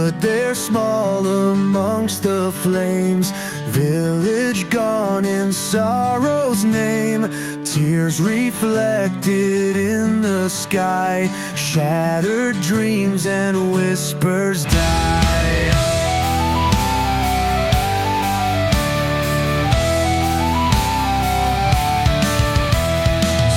stood there small amongst the flames. Village gone in sorrow's name. Tears reflected in the sky. Shattered dreams and whispers die.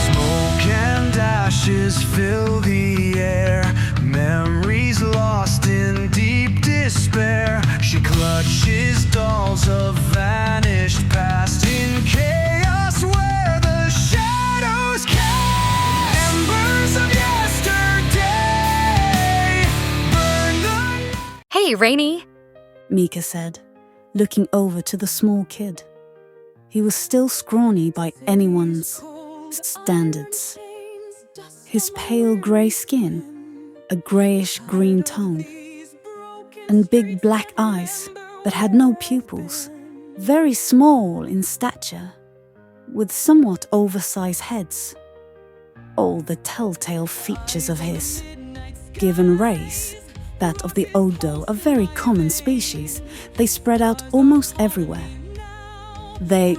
Smoke and ashes fill the air. Memories lost in deep despair. She clutches dolls of vanished past in chaos where the shadows cast. Embers of yesterday burn the... Hey, Rainy! Mika said, looking over to the small kid. He was still scrawny by anyone's standards. His pale grey skin, a greyish-green tone, and big black eyes that had no pupils, very small in stature, with somewhat oversized heads. All the telltale features of his given race, that of the Odo, a very common species. They spread out almost everywhere. They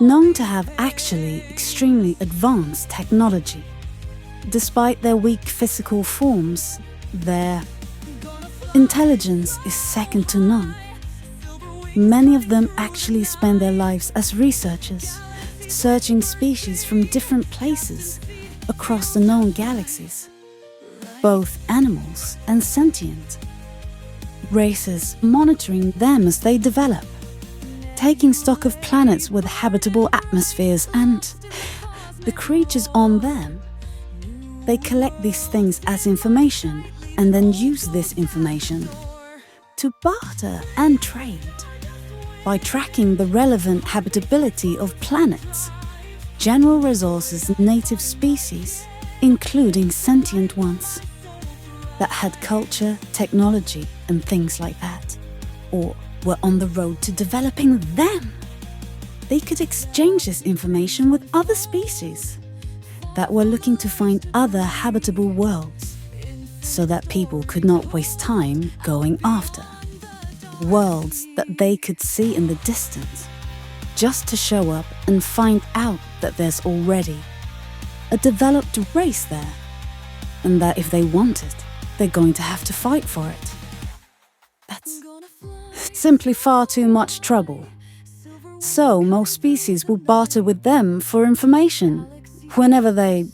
known to have actually extremely advanced technology. Despite their weak physical forms, their intelligence is second to none. Many of them actually spend their lives as researchers, searching species from different places across the known galaxies, both animals and sentient. Races monitoring them as they develop, taking stock of planets with habitable atmospheres and the creatures on them. They collect these things as information and then use this information to barter and trade by tracking the relevant habitability of planets, general resources, native species, including sentient ones that had culture, technology, and things like that, or were on the road to developing them. They could exchange this information with other species that were looking to find other habitable worlds so that people could not waste time going after worlds that they could see in the distance, just to show up and find out that there's already a developed race there, and that if they want it, they're going to have to fight for it. That's simply far too much trouble. So most species will barter with them for information whenever they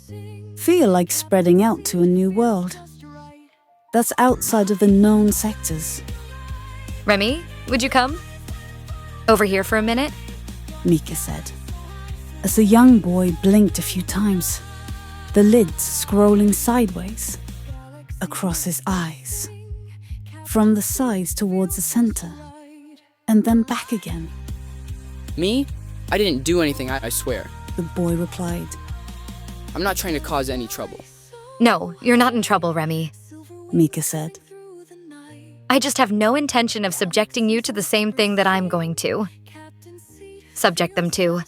feel like spreading out to a new world that's outside of the known sectors. Remy, would you come? Over here for a minute? Mika said, as the young boy blinked a few times, the lids scrolling sideways across his eyes, from the sides towards the center, and then back again. Me? I didn't do anything, I swear. The boy replied. I'm not trying to cause any trouble. No, you're not in trouble, Remy. Mika said. I just have no intention of subjecting you to the same thing that I'm going to subject them to.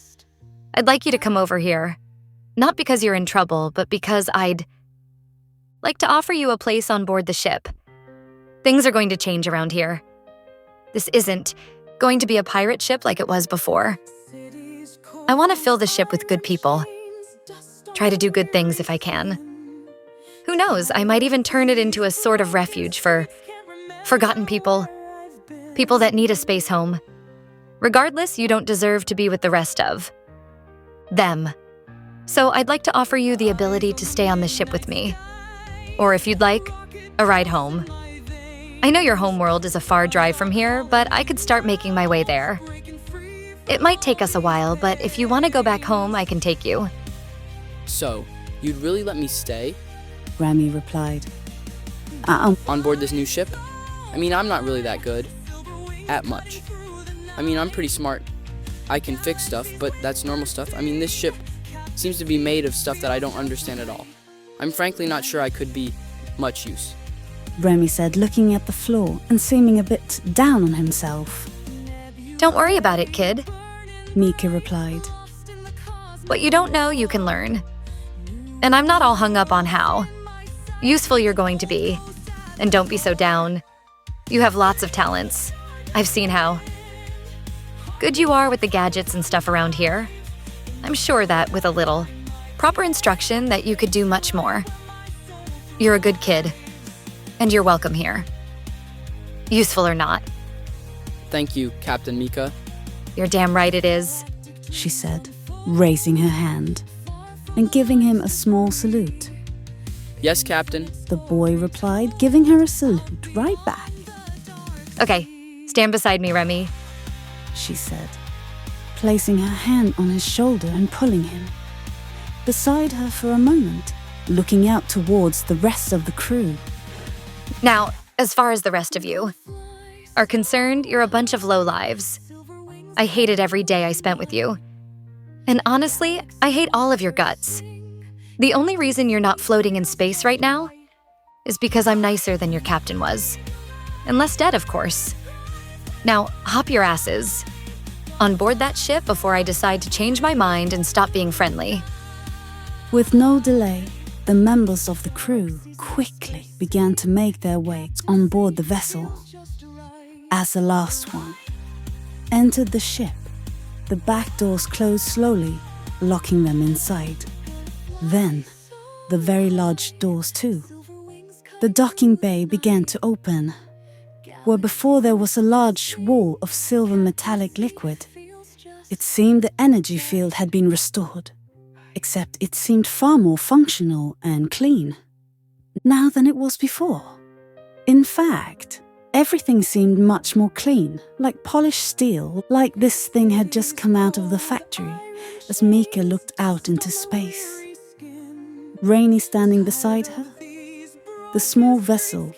I'd like you to come over here. Not because you're in trouble, but because I'd like to offer you a place on board the ship. Things are going to change around here. This isn't going to be a pirate ship like it was before. I want to fill the ship with good people. Try to do good things if I can. Who knows, I might even turn it into a sort of refuge for forgotten people. People that need a space home. Regardless, you don't deserve to be with the rest of them. So I'd like to offer you the ability to stay on the ship with me. Or if you'd like, a ride home. I know your homeworld is a far drive from here, but I could start making my way there. It might take us a while, but if you want to go back home, I can take you. So, you'd really let me stay? Remy replied. On board this new ship? I mean, I'm not really that good. At much. I mean, I'm pretty smart. I can fix stuff, but that's normal stuff. I mean, this ship seems to be made of stuff that I don't understand at all. I'm frankly not sure I could be much use. Remy said, looking at the floor and seeming a bit down on himself. Don't worry about it, kid. Mika replied. What you don't know, you can learn. And I'm not all hung up on how useful you're going to be. And don't be so down. You have lots of talents. I've seen how good you are with the gadgets and stuff around here. I'm sure that with a little proper instruction that you could do much more. You're a good kid, and you're welcome here. Useful or not. Thank you, Captain Mika. You're damn right it is. She said, raising her hand and giving him a small salute. Yes, Captain. The boy replied, giving her a salute right back. Okay, stand beside me, Remy. She said, placing her hand on his shoulder and pulling him beside her for a moment, looking out towards the rest of the crew. Now, as far as the rest of you are concerned, you're a bunch of lowlives. I hated every day I spent with you. And honestly, I hate all of your guts. The only reason you're not floating in space right now is because I'm nicer than your captain was. And less dead, of course. Now, hop your asses on board that ship before I decide to change my mind and stop being friendly. With no delay, the members of the crew quickly began to make their way on board the vessel. As the last one entered the ship, the back doors closed slowly, locking them inside. Then, the very large doors too. The docking bay began to open, where before there was a large wall of silver metallic liquid. It seemed the energy field had been restored, except it seemed far more functional and clean now than it was before. In fact, everything seemed much more clean, like polished steel, like this thing had just come out of the factory, as Mika looked out into space. Rainey standing beside her, the small vessel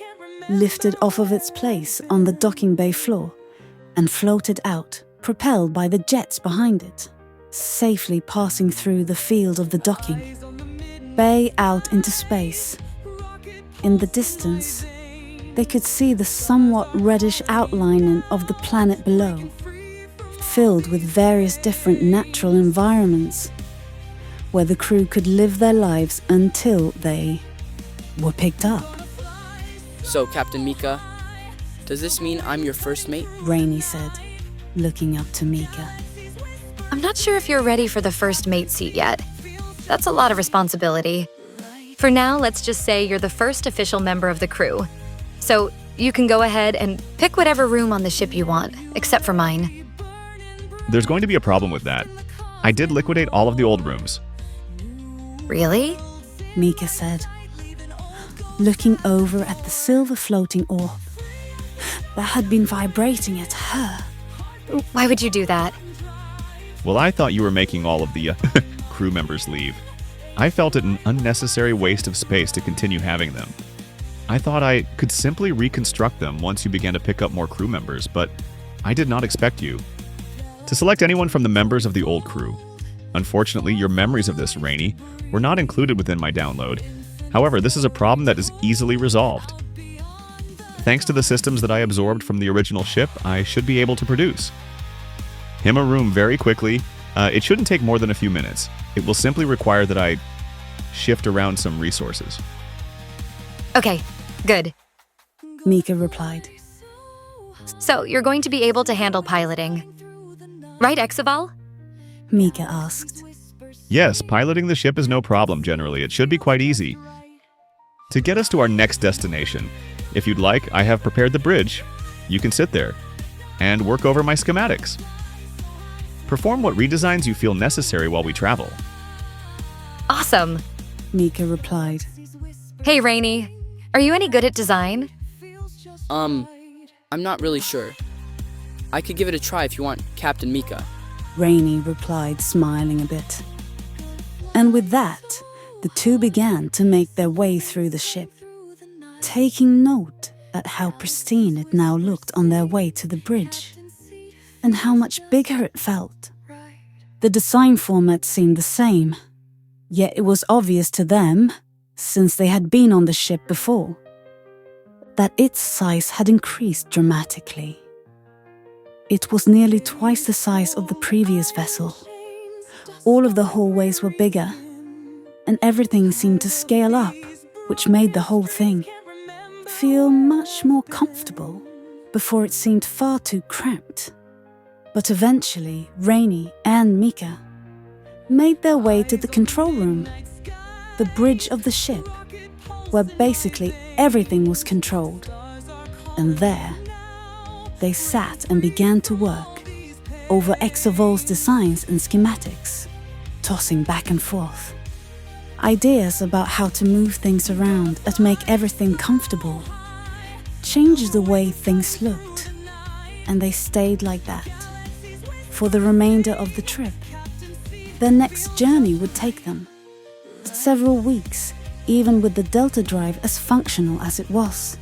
lifted off of its place on the docking bay floor and floated out, propelled by the jets behind it, safely passing through the field of the docking bay out into space. In the distance, they could see the somewhat reddish outline of the planet below, filled with various different natural environments, where the crew could live their lives until they were picked up. So, Captain Mika, does this mean I'm your first mate? Rainey said, looking up to Mika. I'm not sure if you're ready for the first mate seat yet. That's a lot of responsibility. For now, let's just say you're the first official member of the crew. So you can go ahead and pick whatever room on the ship you want, except for mine. There's going to be a problem with that. I did liquidate all of the old rooms. Really? Mika said, looking over at the silver floating orb that had been vibrating at her. Why would you do that? Well, I thought you were making all of the crew members leave. I felt it an unnecessary waste of space to continue having them. I thought I could simply reconstruct them once you began to pick up more crew members, but I did not expect you to select anyone from the members of the old crew. Unfortunately, your memories of this, Rainey, were not included within my download. However, this is a problem that is easily resolved. Thanks to the systems that I absorbed from the original ship, I should be able to produce him a room very quickly. It shouldn't take more than a few minutes. It will simply require that I shift around some resources. Okay, good. Mika replied. So you're going to be able to handle piloting. Right, exoval? Mika asked. Yes, piloting the ship is no problem generally. It should be quite easy. To get us to our next destination, if you'd like, I have prepared the bridge. You can sit there and work over my schematics. Perform what redesigns you feel necessary while we travel. Awesome. Mika replied. Hey, Rainey, are you any good at design? I'm not really sure. I could give it a try if you want, Captain Mika. Rainey replied, smiling a bit. And with that, the two began to make their way through the ship, taking note at how pristine it now looked on their way to the bridge, and how much bigger it felt. The design format seemed the same, yet it was obvious to them, since they had been on the ship before, that its size had increased dramatically. It was nearly twice the size of the previous vessel. All of the hallways were bigger, and everything seemed to scale up, which made the whole thing feel much more comfortable before it seemed far too cramped. But eventually, Rainy and Mika made their way to the control room, the bridge of the ship, where basically everything was controlled. And there, they sat and began to work over exoval's designs and schematics, tossing back and forth. Ideas about how to move things around and make everything comfortable changed the way things looked, and they stayed like that for the remainder of the trip. Their next journey would take them several weeks, even with the Delta Drive as functional as it was.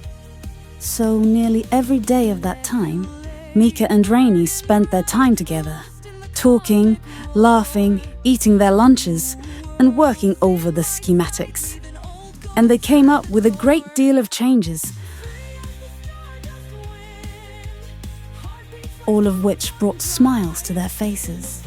So nearly every day of that time, Mika and Rainy spent their time together, talking, laughing, eating their lunches, and working over the schematics. And they came up with a great deal of changes, all of which brought smiles to their faces.